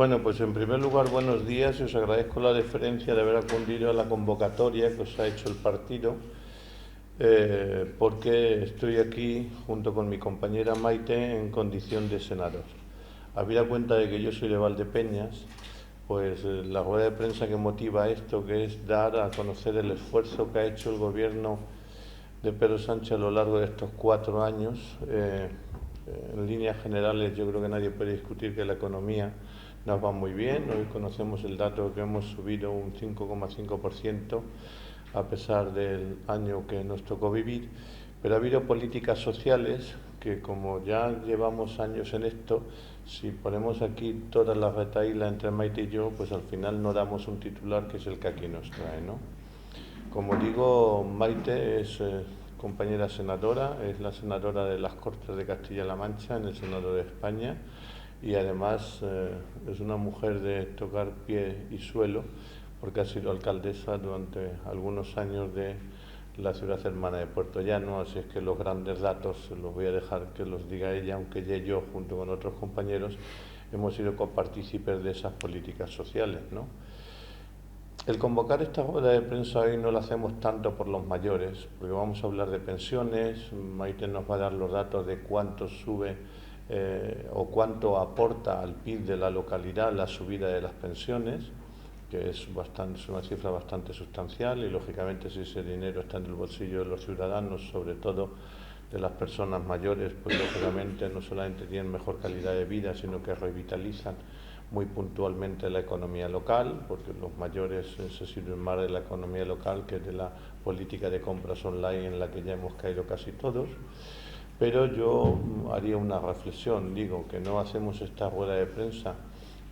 Bueno, pues en primer lugar, buenos días y os agradezco la deferencia de haber acudido a la convocatoria que os ha hecho el partido, porque estoy aquí junto con mi compañera Maite en condición de senador. Habida cuenta de que yo soy de Valdepeñas, pues la rueda de prensa que motiva esto, que es dar a conocer el esfuerzo que ha hecho el gobierno de Pedro Sánchez a lo largo de estos 4 años. En líneas generales, yo creo que nadie puede discutir que la economía nos va muy bien. Hoy conocemos el dato que hemos subido un 5,5% a pesar del año que nos tocó vivir, pero ha habido políticas sociales que, como ya llevamos años en esto, si ponemos aquí todas las retahílas entre Maite y yo, pues al final no damos un titular que es el que aquí nos trae, ¿no? Como digo, Maite es compañera senadora, es la senadora de las Cortes de Castilla-La Mancha en el Senado de España y además es una mujer de tocar pie y suelo porque ha sido alcaldesa durante algunos años de la ciudad hermana de Puerto Llano, así es que los grandes datos los voy a dejar que los diga ella, aunque ella y yo, junto con otros compañeros, hemos sido copartícipes de esas políticas sociales, ¿no? El convocar esta rueda de prensa hoy no lo hacemos tanto por los mayores, porque vamos a hablar de pensiones. Maite nos va a dar los datos de cuánto sube o cuánto aporta al PIB de la localidad la subida de las pensiones, que es una cifra bastante sustancial y lógicamente si ese dinero está en el bolsillo de los ciudadanos, sobre todo de las personas mayores, pues lógicamente no solamente tienen mejor calidad de vida, sino que revitalizan muy puntualmente la economía local, porque los mayores se sirven más de la economía local que de la política de compras online en la que ya hemos caído casi todos. Pero yo haría una reflexión, digo que no hacemos esta rueda de prensa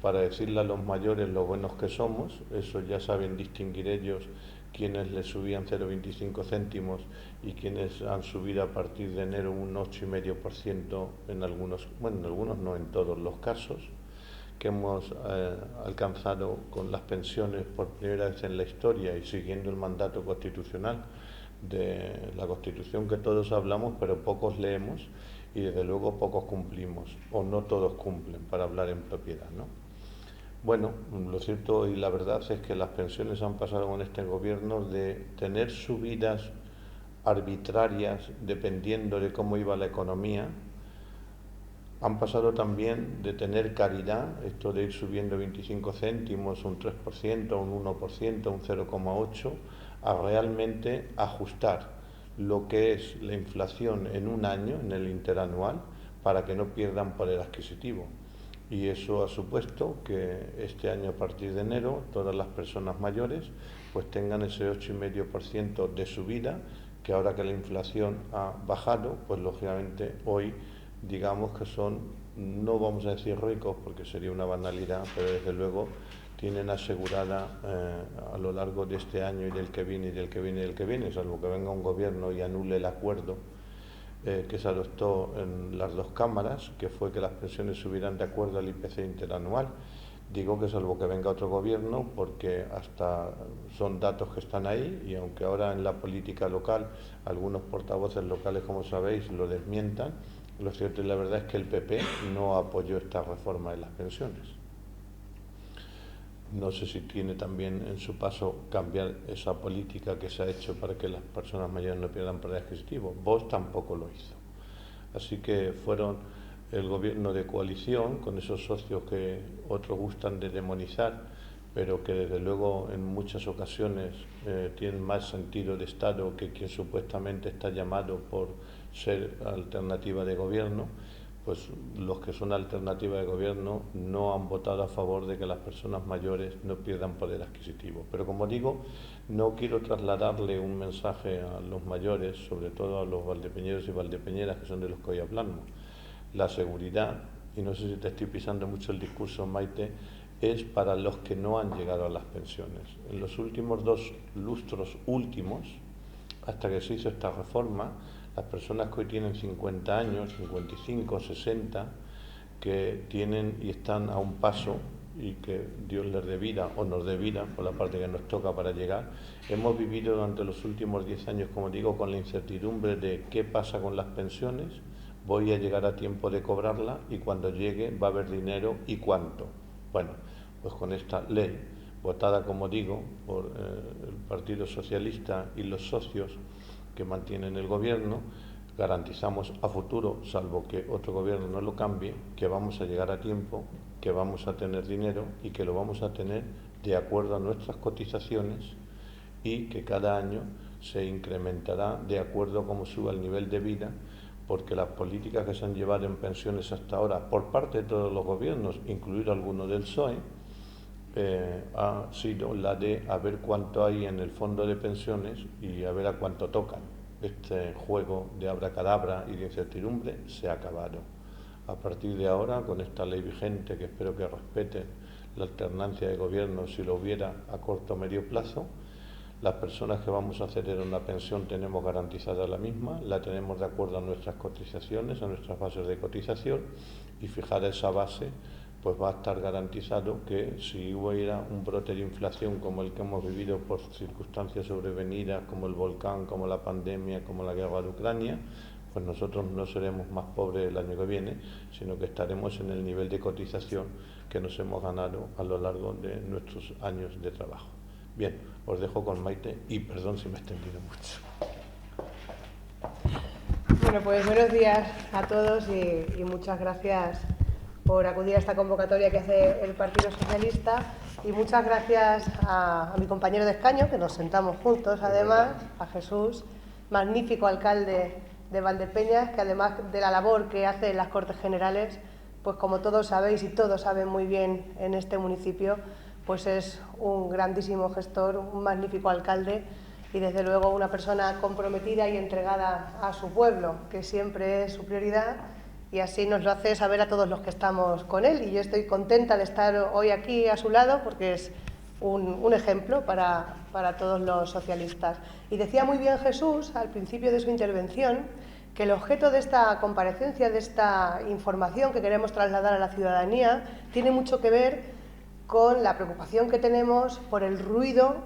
para decirle a los mayores lo buenos que somos, eso ya saben distinguir ellos quienes les subían 0,25 céntimos y quienes han subido a partir de enero un 8,5% en algunos, bueno, en algunos no en todos los casos, que hemos alcanzado con las pensiones por primera vez en la historia y siguiendo el mandato constitucional de la Constitución que todos hablamos pero pocos leemos y desde luego pocos cumplimos o no todos cumplen, para hablar en propiedad, ¿no? Bueno, lo cierto y la verdad es que las pensiones han pasado con este gobierno de tener subidas arbitrarias dependiendo de cómo iba la economía. Han pasado también de tener caridad, esto de ir subiendo 25 céntimos, un 3%, un 1%, un 0,8%, a realmente ajustar lo que es la inflación en un año, en el interanual, para que no pierdan poder adquisitivo. Y eso ha supuesto que este año, a partir de enero, todas las personas mayores pues tengan ese 8,5% de subida, que ahora que la inflación ha bajado, pues lógicamente hoy digamos que son, no vamos a decir ricos porque sería una banalidad, pero desde luego tienen asegurada a lo largo de este año y del que viene y del que viene y del que viene, salvo que venga un gobierno y anule el acuerdo que se adoptó en las dos cámaras, que fue que las pensiones subieran de acuerdo al IPC interanual. Digo que salvo que venga otro gobierno, porque hasta son datos que están ahí y aunque ahora en la política local algunos portavoces locales, como sabéis, lo desmientan, lo cierto y la verdad es que el PP no apoyó esta reforma de las pensiones. No sé si tiene también en su paso cambiar esa política que se ha hecho para que las personas mayores no pierdan poder adquisitivo. Vox tampoco lo hizo. Así que fueron el gobierno de coalición, con esos socios que otros gustan de demonizar, pero que desde luego en muchas ocasiones tienen más sentido de Estado que quien supuestamente está llamado por ser alternativa de gobierno. Pues los que son alternativa de gobierno no han votado a favor de que las personas mayores no pierdan poder adquisitivo. Pero como digo, no quiero trasladarle un mensaje a los mayores, sobre todo a los valdepeñeros y valdepeñeras, que son de los que hoy hablamos. La seguridad, y no sé si te estoy pisando mucho el discurso, Maite, es para los que no han llegado a las pensiones. En los últimos 2 lustros últimos, hasta que se hizo esta reforma, las personas que hoy tienen 50 años, 55, 60, que tienen y están a un paso y que Dios les dé vida o nos dé vida por la parte que nos toca para llegar, hemos vivido durante los últimos 10 años, como digo, con la incertidumbre de qué pasa con las pensiones, voy a llegar a tiempo de cobrarla y cuando llegue va a haber dinero y cuánto. Bueno, pues con esta ley, votada, como digo, por el Partido Socialista y los socios que mantienen el gobierno, garantizamos a futuro, salvo que otro gobierno no lo cambie, que vamos a llegar a tiempo, que vamos a tener dinero y que lo vamos a tener de acuerdo a nuestras cotizaciones y que cada año se incrementará de acuerdo a cómo suba el nivel de vida, porque las políticas que se han llevado en pensiones hasta ahora por parte de todos los gobiernos, incluido alguno del PSOE, ha sido la de a ver cuánto hay en el fondo de pensiones y a ver a cuánto tocan. Este juego de abracadabra y de incertidumbre se ha acabado. A partir de ahora, con esta ley vigente, que espero que respete la alternancia de gobierno si lo hubiera a corto o medio plazo, las personas que vamos a acceder a una pensión tenemos garantizada la misma, la tenemos de acuerdo a nuestras cotizaciones, a nuestras bases de cotización, y fijada esa base, pues va a estar garantizado que si hubiera un brote de inflación como el que hemos vivido por circunstancias sobrevenidas, como el volcán, como la pandemia, como la guerra de Ucrania, pues nosotros no seremos más pobres el año que viene, sino que estaremos en el nivel de cotización que nos hemos ganado a lo largo de nuestros años de trabajo. Bien, os dejo con Maite y perdón si me he extendido mucho. Bueno, pues buenos días a todos y muchas gracias por acudir a esta convocatoria que hace el Partido Socialista y muchas gracias a mi compañero de escaño, que nos sentamos juntos además, a Jesús, magnífico alcalde de Valdepeñas, que además de la labor que hace en las Cortes Generales, pues como todos sabéis y todos saben muy bien en este municipio, pues es un grandísimo gestor, un magnífico alcalde y desde luego una persona comprometida y entregada a su pueblo, que siempre es su prioridad, y así nos lo hace saber a todos los que estamos con él. Y yo estoy contenta de estar hoy aquí a su lado porque es un ejemplo para todos los socialistas. Y decía muy bien Jesús al principio de su intervención que el objeto de esta comparecencia, de esta información que queremos trasladar a la ciudadanía, tiene mucho que ver con la preocupación que tenemos por el ruido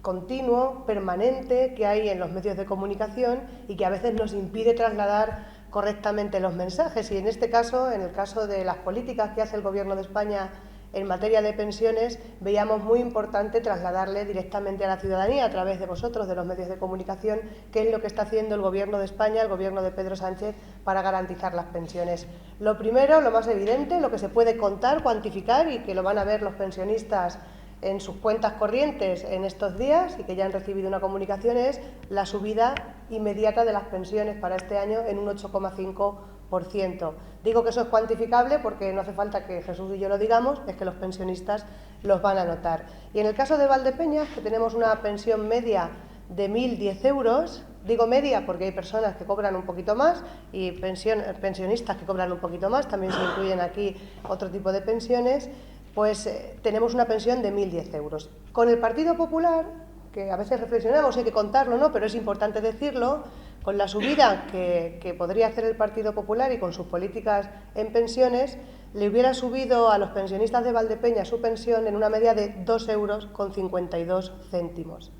continuo, permanente, que hay en los medios de comunicación y que a veces nos impide trasladar correctamente los mensajes. Y en este caso, en el caso de las políticas que hace el Gobierno de España en materia de pensiones, veíamos muy importante trasladarle directamente a la ciudadanía, a través de vosotros, de los medios de comunicación, qué es lo que está haciendo el Gobierno de España, el Gobierno de Pedro Sánchez, para garantizar las pensiones. Lo primero, lo más evidente, lo que se puede contar, cuantificar y que lo van a ver los pensionistas en sus cuentas corrientes en estos días y que ya han recibido una comunicación, es la subida inmediata de las pensiones para este año en un 8,5%. Digo que eso es cuantificable porque no hace falta que Jesús y yo lo digamos, es que los pensionistas los van a notar. Y en el caso de Valdepeñas, que tenemos una pensión media de 1.010 euros, digo media porque hay personas que cobran un poquito más y pensionistas que cobran un poquito más, también se incluyen aquí otro tipo de pensiones, pues tenemos una pensión de 1.010 euros. Con el Partido Popular, que a veces reflexionamos, hay que contarlo, ¿no?, pero es importante decirlo, con la subida que podría hacer el Partido Popular y con sus políticas en pensiones, le hubiera subido a los pensionistas de Valdepeñas su pensión en una media de 2,52 euros.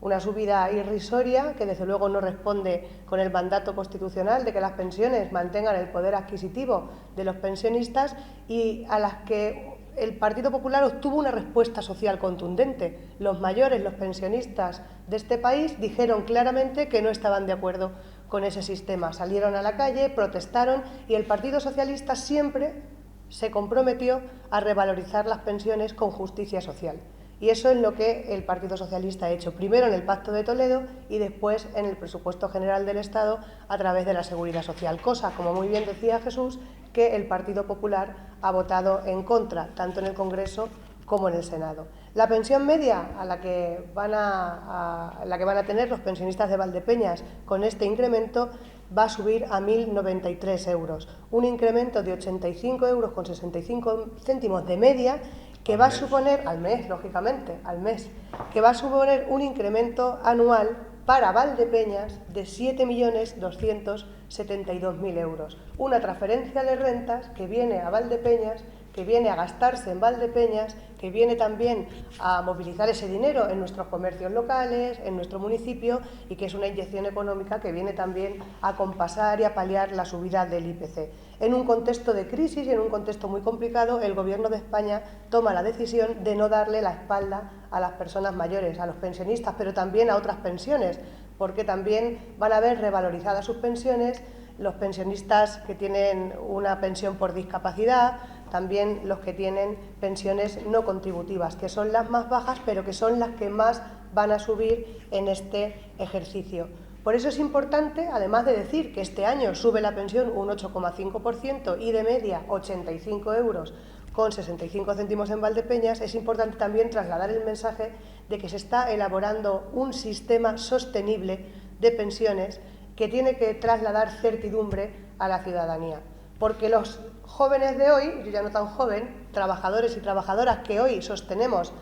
Una subida irrisoria que desde luego no responde con el mandato constitucional de que las pensiones mantengan el poder adquisitivo de los pensionistas y a las que el Partido Popular obtuvo una respuesta social contundente. Los mayores, los pensionistas de este país dijeron claramente que no estaban de acuerdo con ese sistema. Salieron a la calle, protestaron y el Partido Socialista siempre se comprometió a revalorizar las pensiones con justicia social. Y eso es lo que el Partido Socialista ha hecho, primero en el Pacto de Toledo y después en el Presupuesto General del Estado a través de la Seguridad Social, cosa, como muy bien decía Jesús, que el Partido Popular ha votado en contra, tanto en el Congreso como en el Senado. La pensión media a la que van a tener los pensionistas de Valdepeñas con este incremento va a subir a 1.093 euros, un incremento de 85 euros con 65 céntimos de media, que va a suponer, al mes, lógicamente, al mes, que va a suponer un incremento anual para Valdepeñas de 7.272.000 euros. Una transferencia de rentas que viene a Valdepeñas, que viene a gastarse en Valdepeñas, que viene también a movilizar ese dinero en nuestros comercios locales, en nuestro municipio, y que es una inyección económica que viene también a compasar y a paliar la subida del IPC. En un contexto de crisis y en un contexto muy complicado, el Gobierno de España toma la decisión de no darle la espalda a las personas mayores, a los pensionistas, pero también a otras pensiones, porque también van a ver revalorizadas sus pensiones, los pensionistas que tienen una pensión por discapacidad, también los que tienen pensiones no contributivas, que son las más bajas, pero que son las que más van a subir en este ejercicio. Por eso es importante, además de decir que este año sube la pensión un 8,5% y de media 85 euros con 65 céntimos en Valdepeñas, es importante también trasladar el mensaje de que se está elaborando un sistema sostenible de pensiones que tiene que trasladar certidumbre a la ciudadanía. Porque los jóvenes de hoy, yo ya no tan joven, trabajadores y trabajadoras que hoy sostenemos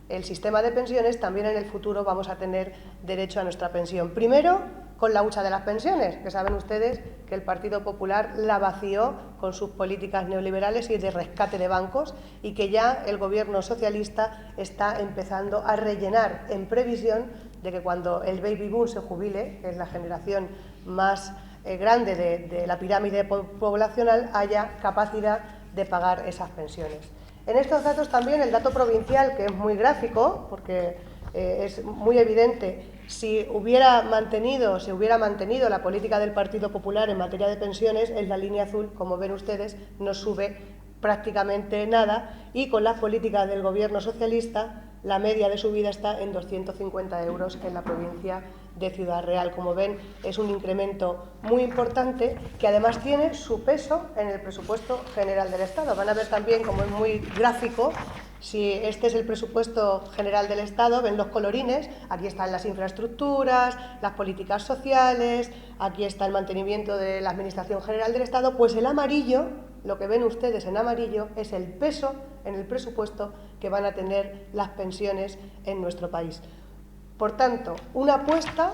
el sistema de pensiones, también en el futuro vamos a tener derecho a nuestra pensión. Primero, con la hucha de las pensiones, que saben ustedes que el Partido Popular la vació con sus políticas neoliberales y de rescate de bancos, y que ya el Gobierno socialista está empezando a rellenar en previsión de que cuando el baby boom se jubile, que es la generación más grande de la pirámide poblacional, haya capacidad de pagar esas pensiones. En estos datos también el dato provincial, que es muy gráfico, porque es muy evidente, si se hubiera mantenido la política del Partido Popular en materia de pensiones, en la línea azul, como ven ustedes, no sube prácticamente nada, y con las políticas del Gobierno socialista la media de subida está en 250 euros en la provincia de Ciudad Real. Como ven, es un incremento muy importante que además tiene su peso en el presupuesto general del Estado. Van a ver también, como es muy gráfico, si este es el presupuesto general del Estado, ven los colorines, aquí están las infraestructuras, las políticas sociales, aquí está el mantenimiento de la Administración General del Estado, pues el amarillo, lo que ven ustedes en amarillo, es el peso en el presupuesto que van a tener las pensiones en nuestro país. Por tanto, una apuesta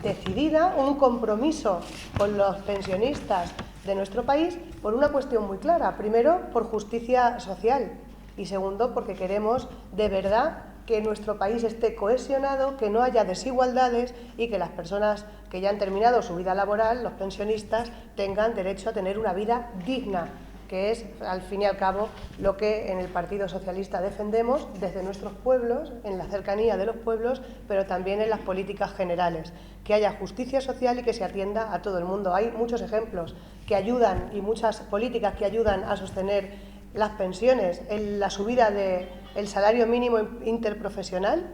decidida, un compromiso con los pensionistas de nuestro país por una cuestión muy clara. Primero, por justicia social y segundo, porque queremos de verdad que nuestro país esté cohesionado, que no haya desigualdades y que las personas que ya han terminado su vida laboral, los pensionistas, tengan derecho a tener una vida digna, que es, al fin y al cabo, lo que en el Partido Socialista defendemos desde nuestros pueblos, en la cercanía de los pueblos, pero también en las políticas generales, que haya justicia social y que se atienda a todo el mundo. Hay muchos ejemplos que ayudan y muchas políticas que ayudan a sostener las pensiones, en la subida del salario mínimo interprofesional,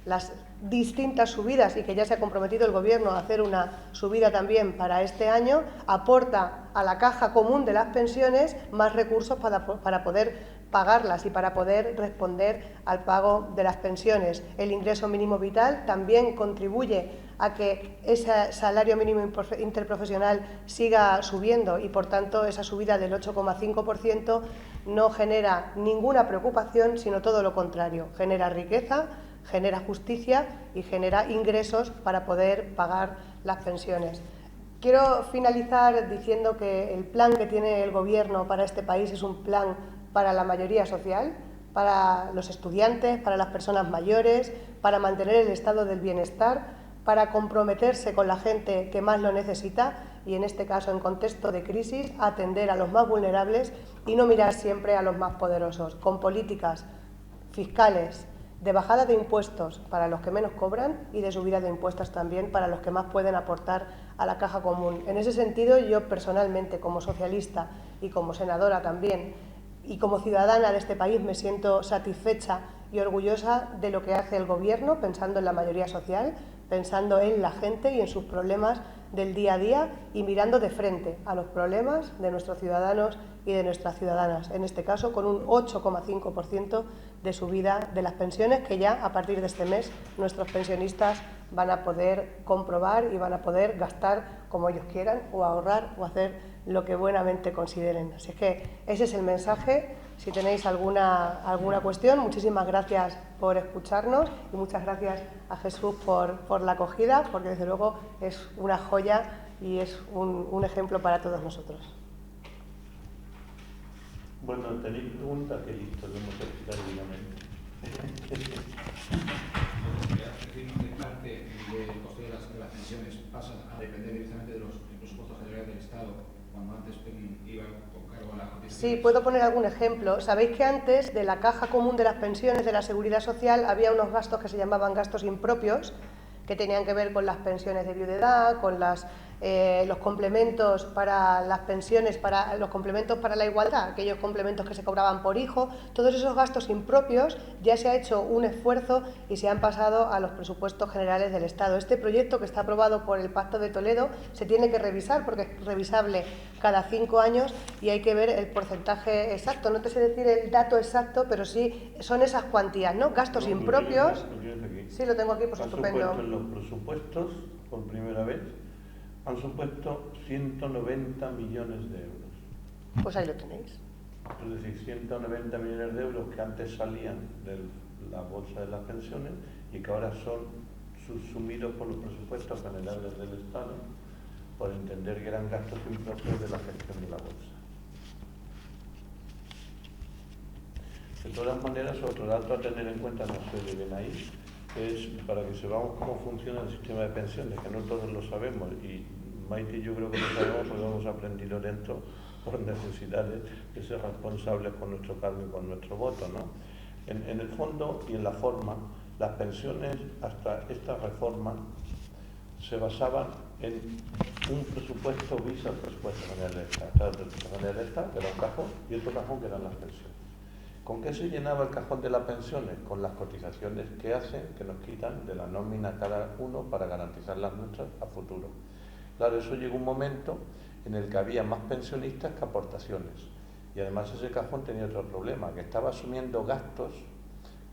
las distintas subidas y que ya se ha comprometido el Gobierno a hacer una subida también para este año, aporta a la caja común de las pensiones más recursos para poder pagarlas y para poder responder al pago de las pensiones. El ingreso mínimo vital también contribuye a que ese salario mínimo interprofesional siga subiendo y, por tanto, esa subida del 8,5% no genera ninguna preocupación, sino todo lo contrario, genera riqueza, genera justicia y genera ingresos para poder pagar las pensiones. Quiero finalizar diciendo que el plan que tiene el Gobierno para este país es un plan para la mayoría social, para los estudiantes, para las personas mayores, para mantener el estado del bienestar, para comprometerse con la gente que más lo necesita y, en este caso, en contexto de crisis, atender a los más vulnerables y no mirar siempre a los más poderosos, con políticas fiscales de bajada de impuestos para los que menos cobran y de subida de impuestos también para los que más pueden aportar a la caja común. En ese sentido, yo personalmente, como socialista y como senadora también, y como ciudadana de este país, me siento satisfecha y orgullosa de lo que hace el Gobierno, pensando en la mayoría social, pensando en la gente y en sus problemas del día a día y mirando de frente a los problemas de nuestros ciudadanos y de nuestras ciudadanas, en este caso con un 8,5% de subida de las pensiones que ya a partir de este mes nuestros pensionistas van a poder comprobar y van a poder gastar como ellos quieran o ahorrar o hacer lo que buenamente consideren. Así es que ese es el mensaje. Si tenéis alguna cuestión, muchísimas gracias por escucharnos y muchas gracias a Jesús por la acogida, porque desde luego es una joya y es un ejemplo para todos nosotros. Bueno, tenéis preguntas, que listo, lo hemos explicado dignamente. ¿Qué parte del coste de las pensiones pasa a depender directamente de los presupuestos generales del Estado, cuando antes iba con cargo a la cotización. Sí, puedo poner algún ejemplo. Sabéis que antes de la caja común de las pensiones de la Seguridad Social había unos gastos que se llamaban gastos impropios, que tenían que ver con las pensiones de viudedad, con los complementos para las pensiones, los complementos para la igualdad, aquellos complementos que se cobraban por hijo. Todos esos gastos impropios ya se ha hecho un esfuerzo y se han pasado a los presupuestos generales del Estado. Este proyecto, que está aprobado por el Pacto de Toledo, se tiene que revisar porque es revisable cada 5 años y hay que ver el porcentaje exacto. No te sé decir el dato exacto, pero sí son esas cuantías, ¿no? Gastos impropios. Sí, lo tengo aquí, pues estupendo. En los presupuestos, por primera vez, han supuesto 190 millones de euros. Pues ahí lo tenéis. Es decir, 190 millones de euros que antes salían de la bolsa de las pensiones y que ahora son subsumidos por los presupuestos generales del Estado, por entender que eran gastos impropios de la gestión de la bolsa. De todas maneras, otro dato a tener en cuenta, no sé si ven ahí, es para que sepamos cómo funciona el sistema de pensiones, que no todos lo sabemos, y Maite y yo creo que lo sabemos porque hemos aprendido dentro por necesidades de ser responsables con nuestro cargo y con nuestro voto, ¿no? En el fondo y en la forma, las pensiones hasta esta reforma se basaban en un presupuesto vis al presupuesto general del Estado. Claro, el presupuesto general del Estado, que era un cajón, y otro cajón que eran las pensiones. ¿Con qué se llenaba el cajón de las pensiones? Con las cotizaciones que hacen, que nos quitan de la nómina cada uno para garantizar las nuestras a futuro. Claro, eso llegó un momento en el que había más pensionistas que aportaciones. Y además ese cajón tenía otro problema, que estaba asumiendo gastos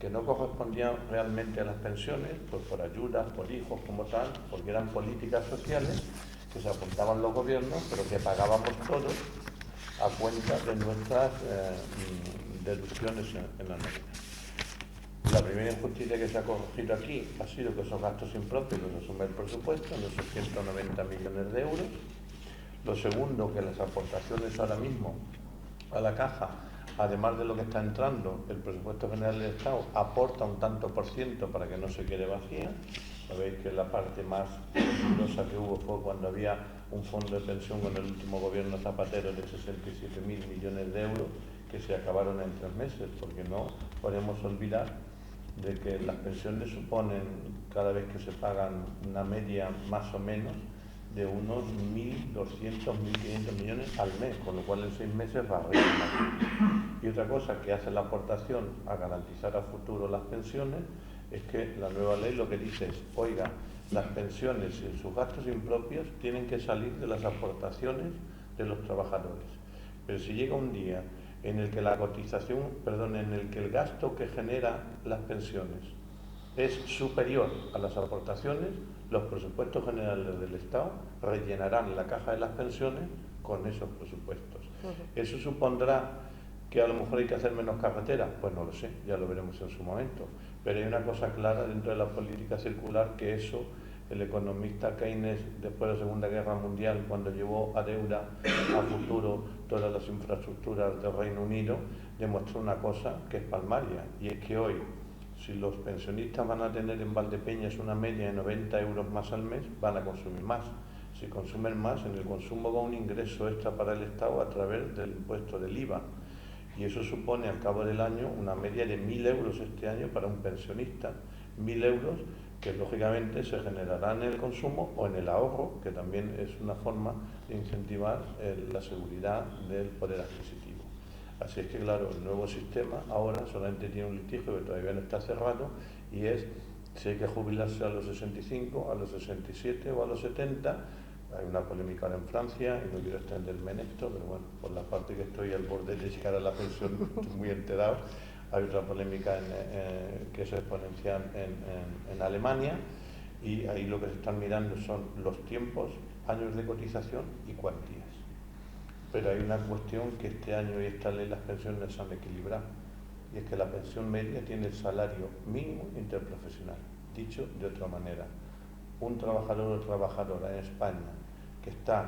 que no correspondían realmente a las pensiones, pues por ayudas, por hijos como tal, porque eran políticas sociales que se apuntaban los gobiernos, pero que pagábamos todos a cuenta de nuestras deducciones en la nómina. La primera injusticia que se ha corregido aquí ha sido que esos gastos impropios los asume el presupuesto, en esos 190 millones de euros. Lo segundo, que las aportaciones ahora mismo a la caja, además de lo que está entrando, el presupuesto general del Estado aporta un tanto por ciento para que no se quede vacía. Sabéis que la parte más peligrosa que hubo fue cuando había un fondo de pensión con el último gobierno Zapatero de 67.000 millones de euros que se acabaron en 3 meses, porque no podemos olvidar de que las pensiones suponen, cada vez que se pagan, una media más o menos de unos 1.200, 1.500 millones al mes, con lo cual en 6 meses va a retomar. Y otra cosa que hace la aportación a garantizar a futuro las pensiones es que la nueva ley lo que dice es, oiga, las pensiones y sus gastos impropios tienen que salir de las aportaciones de los trabajadores. Pero si llega un día en el que en el que el gasto que genera las pensiones es superior a las aportaciones, los presupuestos generales del Estado rellenarán la caja de las pensiones con esos presupuestos. ¿Eso supondrá que a lo mejor hay que hacer menos carreteras? Pues no lo sé, ya lo veremos en su momento. Pero hay una cosa clara dentro de la política circular, que eso el economista Keynes, después de la Segunda Guerra Mundial, cuando llevó a deuda a futuro todas las infraestructuras del Reino Unido, demostró una cosa que es palmaria, y es que hoy, si los pensionistas van a tener en Valdepeñas una media de 90 euros más al mes, van a consumir más. Si consumen más, en el consumo va un ingreso extra para el Estado a través del impuesto del IVA. Y eso supone al cabo del año una media de 1.000 euros este año para un pensionista. 1.000 euros que lógicamente se generarán en el consumo o en el ahorro, que también es una forma de incentivar la seguridad del poder adquisitivo. Así es que, claro, el nuevo sistema ahora solamente tiene un litigio que todavía no está cerrado, y es si hay que jubilarse a los 65, a los 67 o a los 70. Hay una polémica ahora en Francia, y no quiero extenderme en esto, pero bueno, por la parte que estoy al borde de llegar a la pensión, estoy muy enterado. Hay otra polémica que es exponencial en Alemania, y ahí lo que se están mirando son los tiempos, años de cotización y cuantías. Pero hay una cuestión que este año y esta ley las pensiones se han equilibrado, y es que la pensión media tiene el salario mínimo interprofesional. Dicho de otra manera, un trabajador o trabajadora en España que está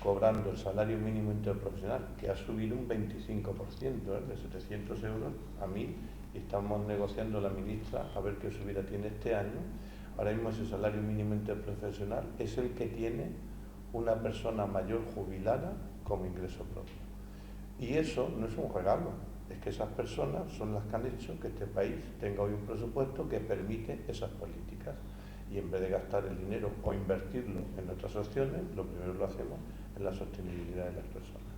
cobrando el salario mínimo interprofesional, que ha subido un 25%, de 700 euros a 1.000, y estamos negociando la ministra a ver qué subida tiene este año. Ahora mismo ese salario mínimo interprofesional es el que tiene una persona mayor jubilada como ingreso propio. Y eso no es un regalo, es que esas personas son las que han hecho que este país tenga hoy un presupuesto que permite esas políticas. Y en vez de gastar el dinero o invertirlo en otras opciones, lo primero lo hacemos en la sostenibilidad de las personas.